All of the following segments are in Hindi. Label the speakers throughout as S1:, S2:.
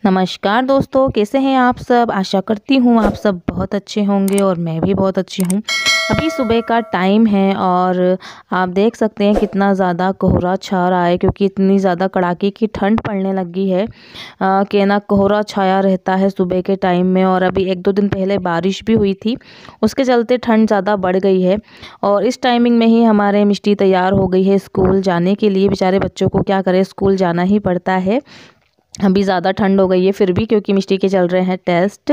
S1: नमस्कार दोस्तों, कैसे हैं आप सब। आशा करती हूँ आप सब बहुत अच्छे होंगे और मैं भी बहुत अच्छी हूँ। अभी सुबह का टाइम है और आप देख सकते हैं कितना ज़्यादा कोहरा छा रहा है, क्योंकि इतनी ज़्यादा कड़ाके की ठंड पड़ने लगी है कि ना कोहरा छाया रहता है सुबह के टाइम में। और अभी एक दो दिन पहले बारिश भी हुई थी, उसके चलते ठंड ज़्यादा बढ़ गई है। और इस टाइमिंग में ही हमारे मिष्टी तैयार हो गई है स्कूल जाने के लिए। बेचारे बच्चों को क्या करें, स्कूल जाना ही पड़ता है। अभी ज़्यादा ठंड हो गई है फिर भी, क्योंकि मिष्टी के चल रहे हैं टेस्ट।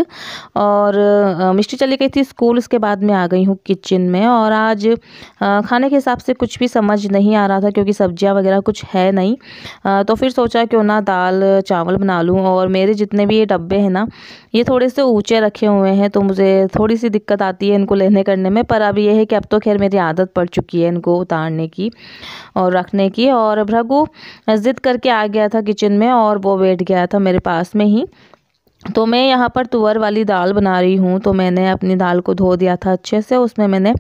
S1: और मिष्टी चली गई थी स्कूल, उसके बाद मैं आ गई हूँ किचन में। और आज खाने के हिसाब से कुछ भी समझ नहीं आ रहा था, क्योंकि सब्जियाँ वगैरह कुछ है नहीं। तो फिर सोचा क्यों ना दाल चावल बना लूँ। और मेरे जितने भी ये डब्बे हैं ना, ये थोड़े से ऊंचे रखे हुए हैं, तो मुझे थोड़ी सी दिक्कत आती है इनको लेने करने में। पर अब ये है कि अब तो खैर मेरी आदत पड़ चुकी है इनको उतारने की और रखने की। और भृगु ज़िद करके आ गया था किचन में और वो बैठ गया था मेरे पास में ही। तो मैं यहाँ पर तुअर वाली दाल बना रही हूँ। तो मैंने अपनी दाल को धो दिया था अच्छे से, उसमें मैंने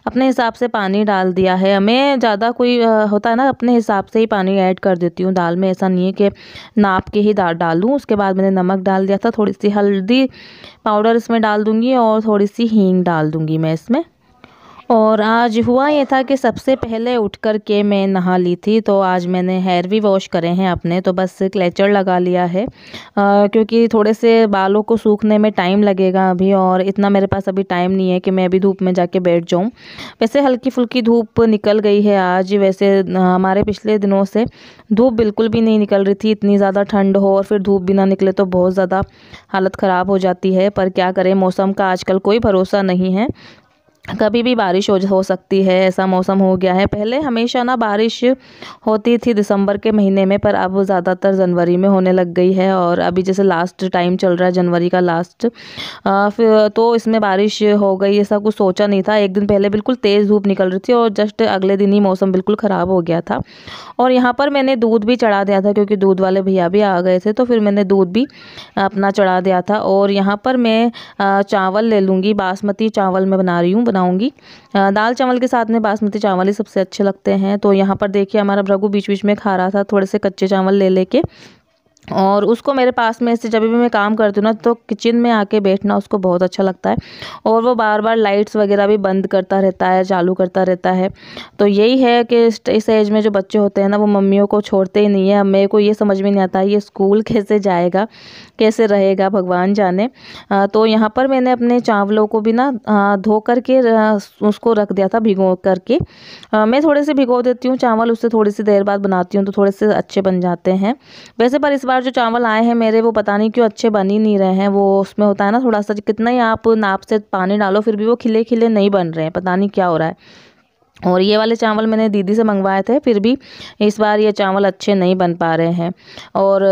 S1: अपने हिसाब से पानी डाल दिया है। मैं ज़्यादा कोई होता है ना, अपने हिसाब से ही पानी ऐड कर देती हूँ दाल में। ऐसा नहीं है कि नाप के ही दाल डालूँ। उसके बाद मैंने नमक डाल दिया था, थोड़ी सी हल्दी पाउडर इसमें डाल दूँगी और थोड़ी सी हींग डाल दूँगी मैं इसमें। और आज हुआ ये था कि सबसे पहले उठ कर के मैं नहा ली थी। तो आज मैंने हेयर भी वॉश करे हैं अपने, तो बस क्लेचर लगा लिया है क्योंकि थोड़े से बालों को सूखने में टाइम लगेगा अभी। और इतना मेरे पास अभी टाइम नहीं है कि मैं अभी धूप में जाके बैठ जाऊं। वैसे हल्की फुल्की धूप निकल गई है आज। वैसे हमारे पिछले दिनों से धूप बिल्कुल भी नहीं निकल रही थी। इतनी ज़्यादा ठंड हो और फिर धूप भी ना निकले तो बहुत ज़्यादा हालत ख़राब हो जाती है। पर क्या करें, मौसम का आजकल कोई भरोसा नहीं है, कभी भी बारिश हो सकती है। ऐसा मौसम हो गया है। पहले हमेशा ना बारिश होती थी दिसंबर के महीने में, पर अब ज़्यादातर जनवरी में होने लग गई है। और अभी जैसे लास्ट टाइम चल रहा है जनवरी का लास्ट, फिर तो इसमें बारिश हो गई। ऐसा कुछ सोचा नहीं था। एक दिन पहले बिल्कुल तेज़ धूप निकल रही थी और जस्ट अगले दिन ही मौसम बिल्कुल ख़राब हो गया था। और यहाँ पर मैंने दूध भी चढ़ा दिया था, क्योंकि दूध वाले भैया भी आ गए थे। तो फिर मैंने दूध भी अपना चढ़ा दिया था। और यहाँ पर मैं चावल ले लूँगी, बासमती चावल मैं बनाऊँगी। दाल चावल के साथ में बासमती चावल ही सबसे अच्छे लगते हैं। तो यहाँ पर देखिए हमारा भृगु बीच बीच में खा रहा था थोड़े से कच्चे चावल ले लेके। और उसको मेरे पास में से जब भी मैं काम करती हूँ ना, तो किचन में आके बैठना उसको बहुत अच्छा लगता है। और वो बार बार लाइट्स वगैरह भी बंद करता रहता है, चालू करता रहता है। तो यही है कि इस एज में जो बच्चे होते हैं ना, वो मम्मियों को छोड़ते ही नहीं है। अब मेरे को ये समझ में नहीं आता ये स्कूल कैसे जाएगा, कैसे रहेगा, भगवान जाने। तो यहाँ पर मैंने अपने चावलों को भी ना धो करके उसको रख दिया था भिगो करके। मैं थोड़े से भिगो देती हूँ चावल, उससे थोड़ी सी देर बाद बनाती हूँ तो थोड़े से अच्छे बन जाते हैं। वैसे पर इस बार जो चावल आए हैं मेरे, वो पता नहीं क्यों अच्छे बन ही नहीं रहे हैं। वो उसमें होता है ना थोड़ा सा, कितना ही आप नाप से पानी डालो फिर भी वो खिले खिले नहीं बन रहे हैं, पता नहीं क्या हो रहा है। और ये वाले चावल मैंने दीदी से मंगवाए थे, फिर भी इस बार ये चावल अच्छे नहीं बन पा रहे हैं। और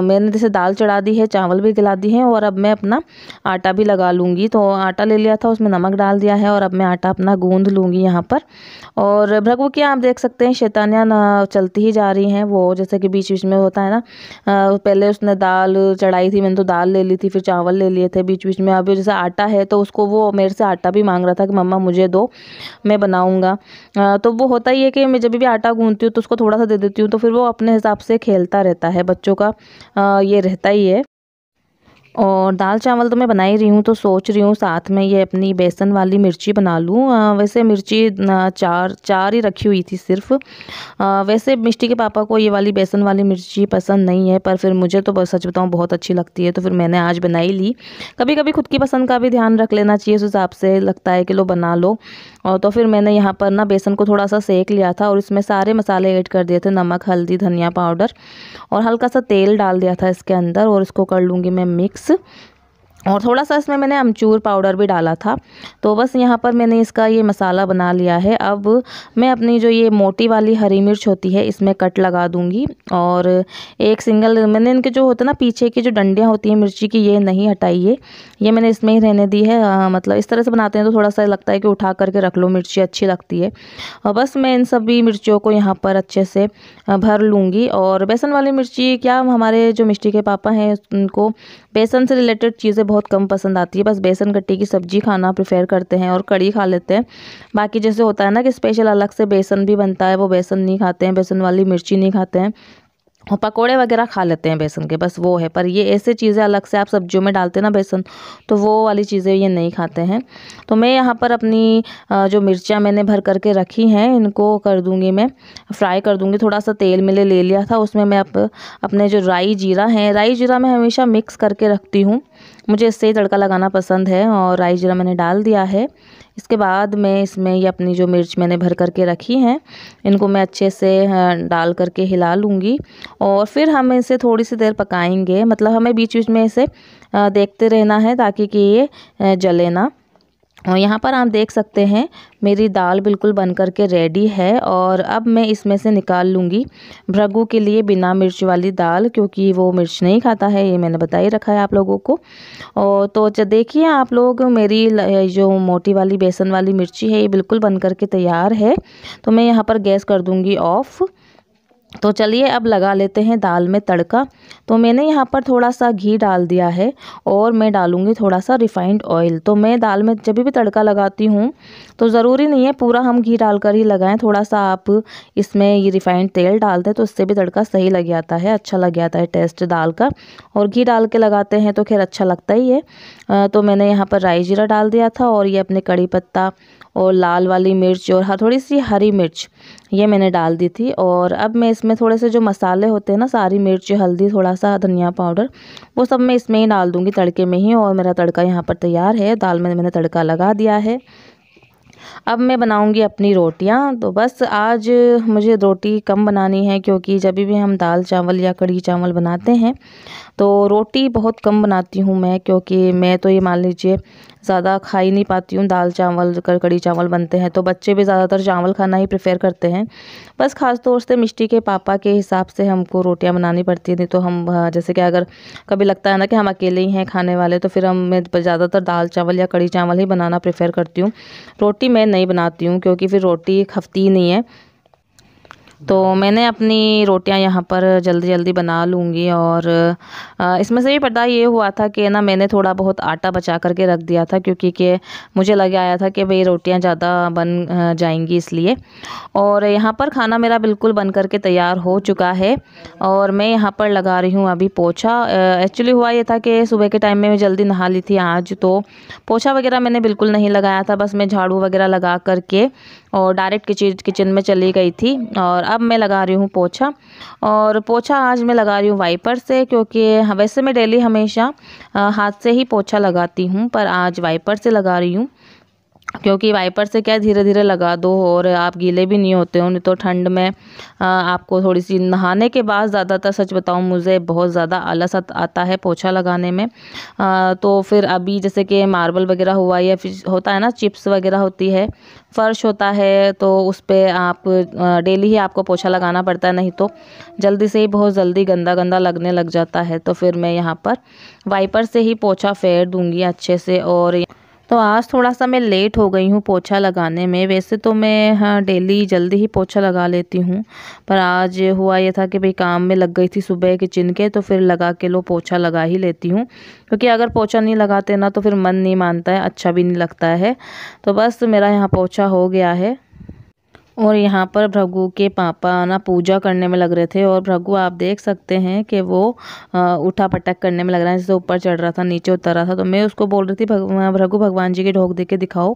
S1: मैंने जैसे दाल चढ़ा दी है, चावल भी गला दी हैं। और अब मैं अपना आटा भी लगा लूँगी। तो आटा ले लिया था, उसमें नमक डाल दिया है और अब मैं आटा अपना गूंद लूँगी यहाँ पर। और भृगु की आप देख सकते हैं शैतानियाँ ना चलती ही जा रही हैं। वो जैसे कि बीच बीच में होता है ना, पहले उसने दाल चढ़ाई थी, मैंने तो दाल ले ली थी, फिर चावल ले लिए थे बीच बीच में। अभी जैसे आटा है तो उसको वो मेरे से आटा भी मांग रहा था कि मम्मा मुझे दो, मैं बनाऊँगा। तो वो होता ही है कि मैं जब भी आटा गूंथती हूँ तो उसको थोड़ा सा दे देती हूँ, तो फिर वो अपने हिसाब से खेलता रहता है। बच्चों का ये रहता ही है। और दाल चावल तो मैं बना ही रही हूँ, तो सोच रही हूँ साथ में ये अपनी बेसन वाली मिर्ची बना लूँ। वैसे मिर्ची चार चार ही रखी हुई थी सिर्फ। वैसे मिष्टी के पापा को ये वाली बेसन वाली मिर्ची पसंद नहीं है, पर फिर मुझे तो बस सच बताऊँ बहुत अच्छी लगती है, तो फिर मैंने आज बनाई ली। कभी कभी खुद की पसंद का भी ध्यान रख लेना चाहिए, उस हिसाब से लगता है कि लो बना लो। और तो फिर मैंने यहाँ पर ना बेसन को थोड़ा सा सेक लिया था और इसमें सारे मसाले ऐड कर दिए थे, नमक, हल्दी, धनिया पाउडर और हल्का सा तेल डाल दिया था इसके अंदर। और इसको कर लूँगी मैं मिक्स। और थोड़ा सा इसमें मैंने अमचूर पाउडर भी डाला था। तो बस यहाँ पर मैंने इसका ये मसाला बना लिया है। अब मैं अपनी जो ये मोटी वाली हरी मिर्च होती है इसमें कट लगा दूँगी। और एक सिंगल मैंने इनके जो होता है ना पीछे की जो डंडियाँ होती हैं मिर्ची की, ये नहीं हटाई है, ये मैंने इसमें ही रहने दी है। मतलब इस तरह से बनाते हैं तो थोड़ा सा लगता है कि उठा करके रख लो, मिर्ची अच्छी लगती है। और बस मैं इन सभी मिर्चियों को यहाँ पर अच्छे से भर लूँगी। और बेसन वाली मिर्ची क्या, हमारे जो मिष्टी के पापा हैं उनको बेसन से रिलेटेड चीज़ें बहुत कम पसंद आती है। बस बेसन गट्टी की सब्जी खाना प्रेफर करते हैं और कड़ी खा लेते हैं। बाकी जैसे होता है ना कि स्पेशल अलग से बेसन भी बनता है, वो बेसन नहीं खाते हैं, बेसन वाली मिर्ची नहीं खाते हैं। और पकोड़े वगैरह खा लेते हैं बेसन के, बस वो है। पर ये ऐसे चीज़ें अलग से आप सब्जियों में डालते हैं ना बेसन, तो वो वाली चीज़ें ये नहीं खाते हैं। तो मैं यहाँ पर अपनी जो मिर्चियाँ मैंने भर करके रखी हैं, इनको कर दूँगी, मैं फ्राई कर दूँगी। थोड़ा सा तेल मैंने ले लिया था, उसमें मैं अपने जो राई जीरा है, राई जीरा मैं हमेशा मिक्स करके रखती हूँ, मुझे इससे ही तड़का लगाना पसंद है। और राई जीरा मैंने डाल दिया है। इसके बाद मैं इसमें ये अपनी जो मिर्च मैंने भर करके रखी हैं, इनको मैं अच्छे से डाल करके हिला लूँगी। और फिर हम इसे थोड़ी सी देर पकाएंगे, मतलब हमें बीच बीच में इसे देखते रहना है ताकि कि ये जले ना। और यहाँ पर आप देख सकते हैं मेरी दाल बिल्कुल बन करके रेडी है। और अब मैं इसमें से निकाल लूँगी भृगु के लिए बिना मिर्च वाली दाल, क्योंकि वो मिर्च नहीं खाता है, ये मैंने बता ही रखा है आप लोगों को। और तो देखिए आप लोग, मेरी जो मोटी वाली बेसन वाली मिर्ची है ये बिल्कुल बन करके तैयार है। तो मैं यहाँ पर गैस कर दूँगी ऑफ़। तो चलिए अब लगा लेते हैं दाल में तड़का। तो मैंने यहाँ पर थोड़ा सा घी डाल दिया है और मैं डालूँगी थोड़ा सा रिफ़ाइंड ऑयल। तो मैं दाल में जब भी तड़का लगाती हूँ तो ज़रूरी नहीं है पूरा हम घी डालकर ही लगाएं, थोड़ा सा आप इसमें ये रिफ़ाइंड तेल डाल दें तो इससे भी तड़का सही लग जाता है, अच्छा लग जाता है टेस्ट दाल का। और घी डाल के लगाते हैं तो खैर अच्छा लगता ही है। तो मैंने यहाँ पर राई जीरा डाल दिया था और ये अपने कड़ी पत्ता और लाल वाली मिर्च और थोड़ी सी हरी मिर्च ये मैंने डाल दी थी। और अब मैं इसमें थोड़े से जो मसाले होते हैं ना, सारी मिर्च, हल्दी, थोड़ा सा धनिया पाउडर, वो सब मैं इसमें ही डाल दूँगी तड़के में ही। और मेरा तड़का यहाँ पर तैयार है, दाल में मैंने तड़का लगा दिया है। अब मैं बनाऊंगी अपनी रोटियां। तो बस आज मुझे रोटी कम बनानी है, क्योंकि जब भी हम दाल चावल या कढ़ी चावल बनाते हैं तो रोटी बहुत कम बनाती हूँ मैं, क्योंकि मैं तो ये मान लीजिए ज़्यादा खा ही नहीं पाती हूँ। दाल चावल कढ़ी चावल बनते हैं तो बच्चे भी ज़्यादातर चावल खाना ही प्रेफर करते हैं। बस ख़ास तौर से मिष्टी के पापा के हिसाब से हमको रोटियां बनानी पड़ती है। नहीं तो हम जैसे कि अगर कभी लगता है ना कि हम अकेले ही हैं खाने वाले, तो फिर मैं ज़्यादातर दाल चावल या कढ़ी चावल ही बनाना प्रेफर करती हूँ। रोटी मैं नहीं बनाती हूँ, क्योंकि फिर रोटी खपती ही नहीं है। तो मैंने अपनी रोटियां यहाँ पर जल्दी जल्दी बना लूँगी। और इसमें से भी पता ये हुआ था कि ना मैंने थोड़ा बहुत आटा बचा करके रख दिया था, क्योंकि मुझे लग आया था कि भाई रोटियां ज़्यादा बन जाएंगी इसलिए। और यहाँ पर खाना मेरा बिल्कुल बन करके तैयार हो चुका है और मैं यहाँ पर लगा रही हूँ अभी पोछा। एक्चुअली हुआ ये था कि सुबह के टाइम में मैं जल्दी नहा ली थी आज, तो पोछा वगैरह मैंने बिल्कुल नहीं लगाया था। बस मैं झाड़ू वगैरह लगा करके और डायरेक्ट किचन में चली गई थी। और अब मैं लगा रही हूँ पोछा। और पोछा आज मैं लगा रही हूँ वाइपर से, क्योंकि वैसे मैं डेली हमेशा हाथ से ही पोछा लगाती हूँ, पर आज वाइपर से लगा रही हूँ, क्योंकि वाइपर से क्या धीरे धीरे लगा दो और आप गीले भी नहीं होते हो। नहीं तो ठंड में आपको थोड़ी सी, नहाने के बाद ज़्यादातर सच बताऊं मुझे बहुत ज़्यादा आलस आता है पोछा लगाने में। तो फिर अभी जैसे कि मार्बल वगैरह हुआ या फिर होता है ना चिप्स वगैरह होती है, फर्श होता है, तो उस पर आप डेली ही आपको पोछा लगाना पड़ता है, नहीं तो जल्दी से ही बहुत जल्दी गंदा गंदा लगने लग जाता है। तो फिर मैं यहाँ पर वाइपर से ही पोछा फेर दूँगी अच्छे से। और तो आज थोड़ा सा मैं लेट हो गई हूँ पोछा लगाने में। वैसे तो मैं हाँ डेली जल्दी ही पोछा लगा लेती हूँ, पर आज हुआ ये था कि भाई काम में लग गई थी सुबह किचन के, तो फिर लगा के लो पोछा लगा ही लेती हूँ, क्योंकि अगर पोछा नहीं लगाते ना तो फिर मन नहीं मानता है, अच्छा भी नहीं लगता है। तो बस मेरा यहाँ पोछा हो गया है। और यहाँ पर भृगु के पापा ना पूजा करने में लग रहे थे। और भृगु आप देख सकते हैं कि वो उठा पटक करने में लग रहा है, जैसे ऊपर चढ़ रहा था नीचे उतर रहा था। तो मैं उसको बोल रही थी भृगु भगवान जी की ढोक दे के दिखाओ।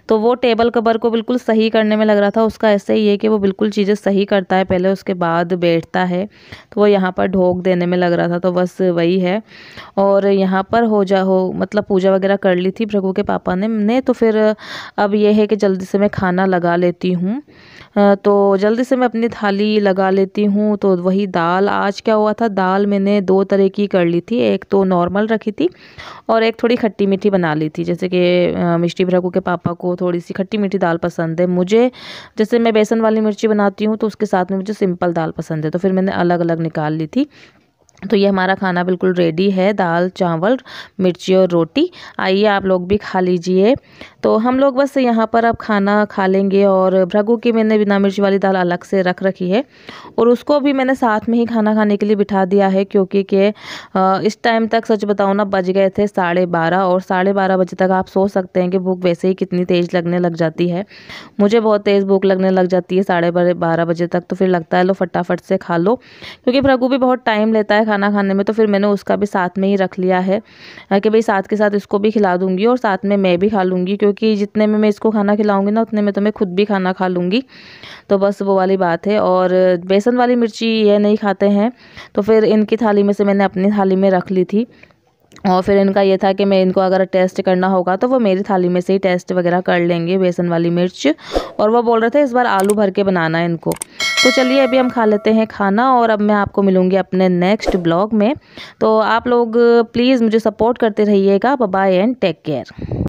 S1: तो वो टेबल कवर को बिल्कुल सही करने में लग रहा था। उसका ऐसे ही है कि वो बिल्कुल चीज़ें सही करता है पहले, उसके बाद बैठता है। तो वो यहाँ पर ढोक देने में लग रहा था, तो बस वही है। और यहाँ पर मतलब पूजा वगैरह कर ली थी भृगु के पापा ने। तो फिर अब ये है कि जल्दी से मैं खाना लगा लेती हूँ। तो जल्दी से मैं अपनी थाली लगा लेती हूँ। तो वही दाल, आज क्या हुआ था, दाल मैंने 2 तरह की कर ली थी, एक तो नॉर्मल रखी थी और एक थोड़ी खट्टी मीठी बना ली थी। जैसे कि मिष्टी भृगु के पापा को थोड़ी सी खट्टी मीठी दाल पसंद है, मुझे जैसे मैं बेसन वाली मिर्ची बनाती हूँ तो उसके साथ में मुझे सिंपल दाल पसंद है, तो फिर मैंने अलग अलग निकाल ली थी। तो ये हमारा खाना बिल्कुल रेडी है, दाल चावल मिर्ची और रोटी। आइए आप लोग भी खा लीजिए। तो हम लोग बस यहाँ पर अब खाना खा लेंगे। और भृगु की मैंने बिना मिर्ची वाली दाल अलग से रख रखी है और उसको भी मैंने साथ में ही खाना खाने के लिए बिठा दिया है, क्योंकि इस टाइम तक सच बताऊँ ना बज गए थे 12:30 और 12:30 बजे तक आप सोच सकते हैं कि भूख वैसे ही कितनी तेज़ लगने लग जाती है। मुझे बहुत तेज़ भूख लगने लग जाती है 12:30 बजे तक। तो फिर लगता है लो फटाफट से खा लो, क्योंकि भृगु भी बहुत टाइम लेता है खाना खाने में। तो फिर मैंने उसका भी साथ में ही रख लिया है कि भाई साथ के साथ इसको भी खिला दूंगी और साथ में मैं भी खा लूँगी, क्योंकि जितने में मैं इसको खाना खिलाऊंगी ना उतने में तो मैं खुद भी खाना खा लूँगी। तो बस वो वाली बात है। और बेसन वाली मिर्ची ये नहीं खाते हैं, तो फिर इनकी थाली में से मैंने अपनी थाली में रख ली थी। और फिर इनका ये था कि मैं इनको अगर टेस्ट करना होगा तो वो मेरी थाली में से ही टेस्ट वगैरह कर लेंगे बेसन वाली मिर्च। और वो बोल रहे थे इस बार आलू भर के बनाना है इनको। तो चलिए अभी हम खा लेते हैं खाना और अब मैं आपको मिलूंगी अपने नेक्स्ट ब्लॉग में। तो आप लोग प्लीज़ मुझे सपोर्ट करते रहिएगा। Bye bye and take care.